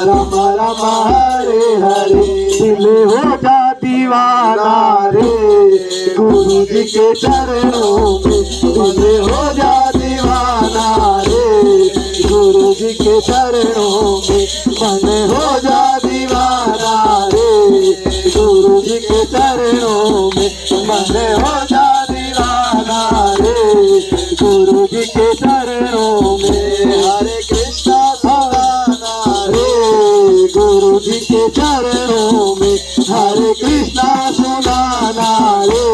Rama Ram Hare Hare. दिल हो जा दीवाना रे गुरु जी के चरणों में, दिल हो जा दीवाना रे गुरु जी के चरणों में, मन हो जा दीवाना रे गुरु जी के चरणों में, मन हो जा दीवाना रे गुरु जी के चरणों में। हरे कृष्णा सुनाना रे गुरु जी के चरणों में, हरे कृष्णा सुनाना रे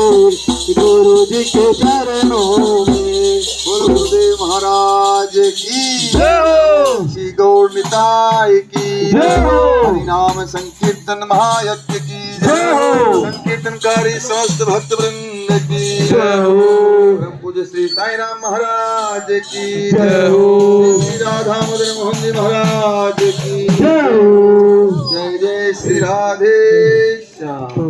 गुरु जी के चरणों में। गुरुदेव महाराज की जय हो, श्री गौर निताय की जय हो, हरि नाम संकीर्तन महायज्ञ की जय हो, संकीर्तनकारी समस्त भक्त वृंद की जय हो, परम पूज्य श्री साई राम महाराज की जय हो, श्री राधा मदन मोहन जी महाराज की जय हो। जय जय श्री राधे श्याम।